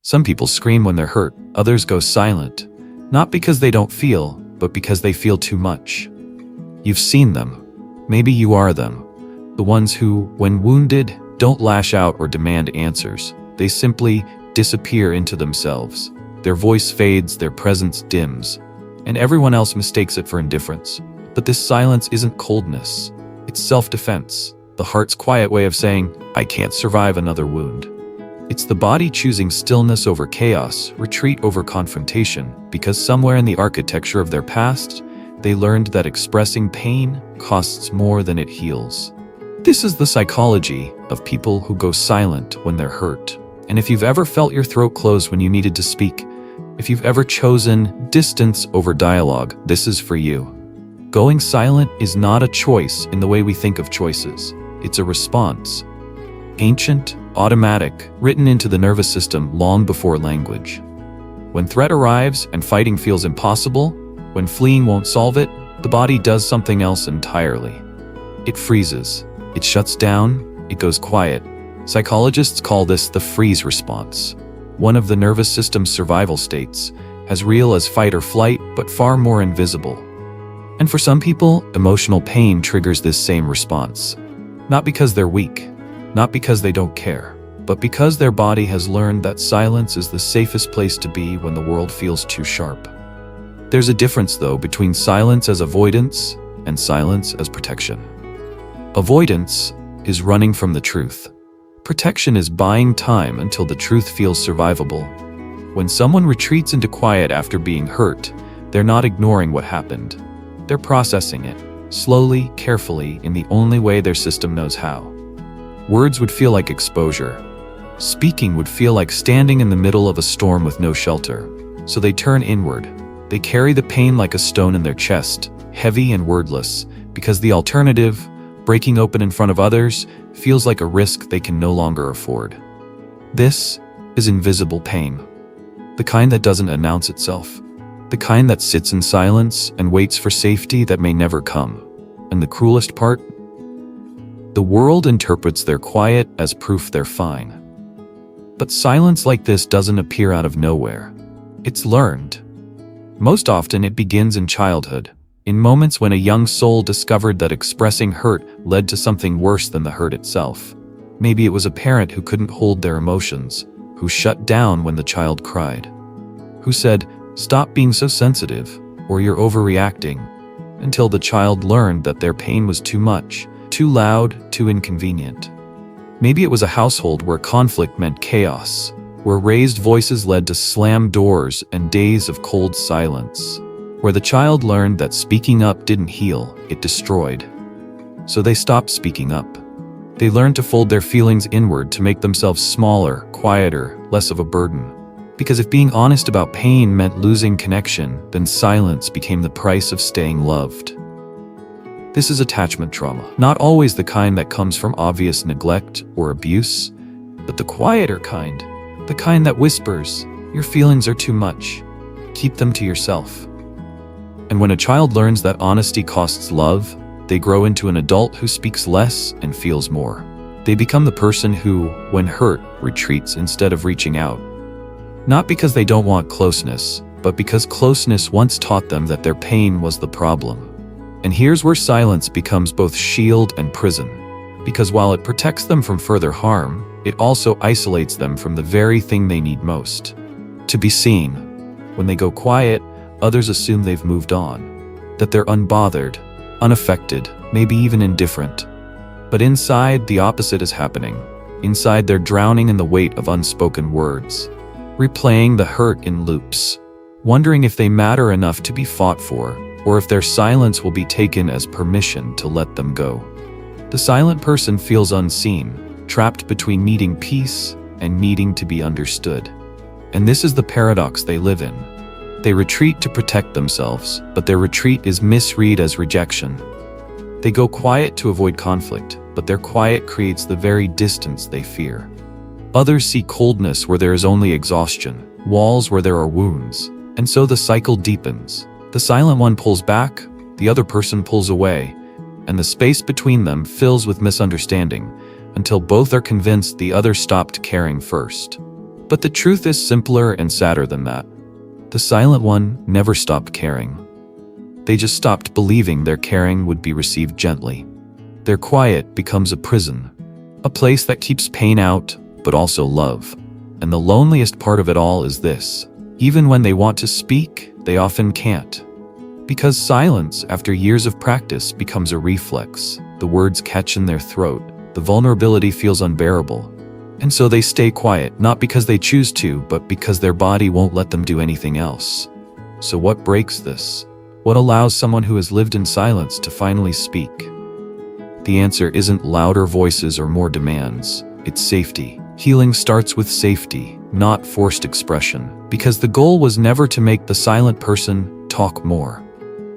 Some people scream when they're hurt, others go silent, not because they don't feel, but because they feel too much. You've seen them. Maybe you are them. The ones who, when wounded, don't lash out or demand answers. They simply disappear into themselves. Their voice fades, their presence dims, and everyone else mistakes it for indifference. But this silence isn't coldness. It's self-defense, the heart's quiet way of saying, I can't survive another wound. It's the body choosing stillness over chaos, retreat over confrontation, because somewhere in the architecture of their past, they learned that expressing pain costs more than it heals. This is the psychology of people who go silent when they're hurt. And if you've ever felt your throat close when you needed to speak, if you've ever chosen distance over dialogue, this is for you. Going silent is not a choice in the way we think of choices. It's a response. Ancient, automatic, written into the nervous system long before language. When threat arrives and fighting feels impossible, when fleeing won't solve it, the body does something else entirely. It freezes. It shuts down. It goes quiet. Psychologists call this the freeze response, one of the nervous system's survival states, as real as fight or flight, but far more invisible. And for some people, emotional pain triggers this same response. Not because they're weak, not because they don't care, but because their body has learned that silence is the safest place to be when the world feels too sharp. There's a difference, though, between silence as avoidance and silence as protection. Avoidance is running from the truth. Protection is buying time until the truth feels survivable. When someone retreats into quiet after being hurt, they're not ignoring what happened. They're processing it, slowly, carefully, in the only way their system knows how. Words would feel like exposure. Speaking would feel like standing in the middle of a storm with no shelter. So they turn inward. They carry the pain like a stone in their chest, heavy and wordless, because the alternative, breaking open in front of others, feels like a risk they can no longer afford. This is invisible pain. The kind that doesn't announce itself. The kind that sits in silence and waits for safety that may never come. And the cruelest part? The world interprets their quiet as proof they're fine. But silence like this doesn't appear out of nowhere. It's learned. Most often it begins in childhood, in moments when a young soul discovered that expressing hurt led to something worse than the hurt itself. Maybe it was a parent who couldn't hold their emotions, who shut down when the child cried, who said, "Stop being so sensitive," or "You're overreacting," until the child learned that their pain was too much, too loud, too inconvenient. Maybe it was a household where conflict meant chaos, where raised voices led to slammed doors and days of cold silence, where the child learned that speaking up didn't heal, it destroyed. So they stopped speaking up. They learned to fold their feelings inward to make themselves smaller, quieter, less of a burden. Because if being honest about pain meant losing connection, then silence became the price of staying loved. This is attachment trauma, not always the kind that comes from obvious neglect or abuse, but the quieter kind, the kind that whispers, "Your feelings are too much. Keep them to yourself." And when a child learns that honesty costs love, they grow into an adult who speaks less and feels more. They become the person who, when hurt, retreats instead of reaching out. Not because they don't want closeness, but because closeness once taught them that their pain was the problem. And here's where silence becomes both shield and prison. Because while it protects them from further harm, it also isolates them from the very thing they need most: to be seen. When they go quiet, others assume they've moved on, that they're unbothered, unaffected, maybe even indifferent. But inside, the opposite is happening. Inside, they're drowning in the weight of unspoken words, replaying the hurt in loops, wondering if they matter enough to be fought for, or if their silence will be taken as permission to let them go. The silent person feels unseen, trapped between needing peace and needing to be understood. And this is the paradox they live in. They retreat to protect themselves, but their retreat is misread as rejection. They go quiet to avoid conflict, but their quiet creates the very distance they fear. Others see coldness where there is only exhaustion, walls where there are wounds, and so the cycle deepens. The silent one pulls back, the other person pulls away, and the space between them fills with misunderstanding, until both are convinced the other stopped caring first. But the truth is simpler and sadder than that. The silent one never stopped caring. They just stopped believing their caring would be received gently. Their quiet becomes a prison, a place that keeps pain out, but also love. And the loneliest part of it all is this: even when they want to speak, they often can't. Because silence, after years of practice, becomes a reflex. The words catch in their throat, the vulnerability feels unbearable. And so they stay quiet, not because they choose to, but because their body won't let them do anything else. So what breaks this? What allows someone who has lived in silence to finally speak? The answer isn't louder voices or more demands, it's safety. Healing starts with safety, not forced expression, because the goal was never to make the silent person talk more.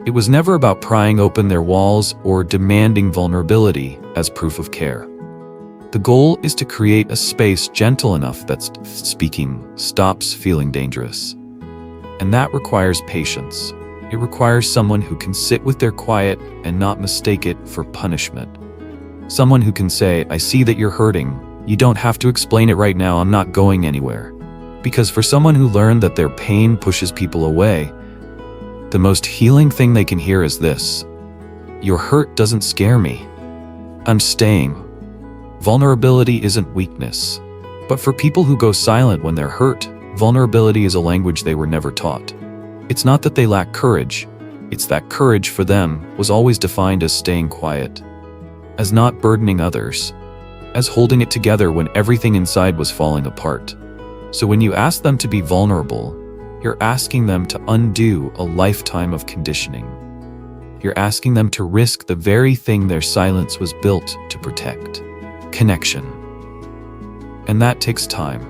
It was never about prying open their walls or demanding vulnerability as proof of care. The goal is to create a space gentle enough that speaking stops feeling dangerous. And that requires patience. It requires someone who can sit with their quiet and not mistake it for punishment. Someone who can say, "I see that you're hurting. You don't have to explain it right now, I'm not going anywhere." Because for someone who learned that their pain pushes people away, the most healing thing they can hear is this: "Your hurt doesn't scare me. I'm staying." Vulnerability isn't weakness. But for people who go silent when they're hurt, vulnerability is a language they were never taught. It's not that they lack courage, it's that courage for them was always defined as staying quiet, as not burdening others, as holding it together when everything inside was falling apart. So when you ask them to be vulnerable, you're asking them to undo a lifetime of conditioning. You're asking them to risk the very thing their silence was built to protect: connection. And that takes time.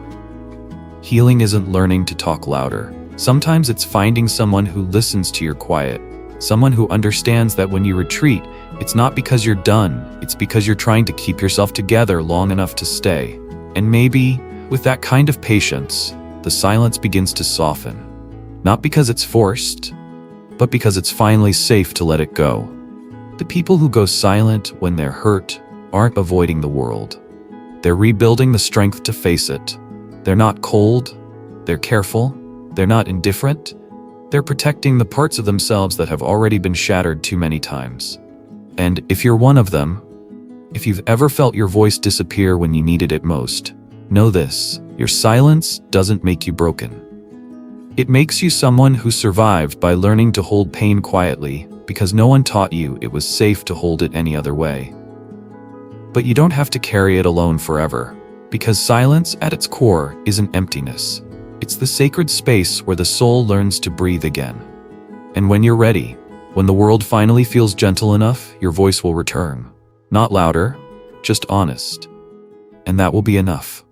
Healing isn't learning to talk louder. Sometimes it's finding someone who listens to your quiet, someone who understands that when you retreat, it's not because you're done, it's because you're trying to keep yourself together long enough to stay. And maybe, with that kind of patience, the silence begins to soften. Not because it's forced, but because it's finally safe to let it go. The people who go silent when they're hurt aren't avoiding the world. They're rebuilding the strength to face it. They're not cold, they're careful, they're not indifferent. They're protecting the parts of themselves that have already been shattered too many times. And if you're one of them, if you've ever felt your voice disappear when you needed it most, know this: your silence doesn't make you broken. It makes you someone who survived by learning to hold pain quietly, because no one taught you it was safe to hold it any other way. But you don't have to carry it alone forever, because silence at its core isn't emptiness. It's the sacred space where the soul learns to breathe again. And when you're ready, when the world finally feels gentle enough, your voice will return. Not louder, just honest. And that will be enough.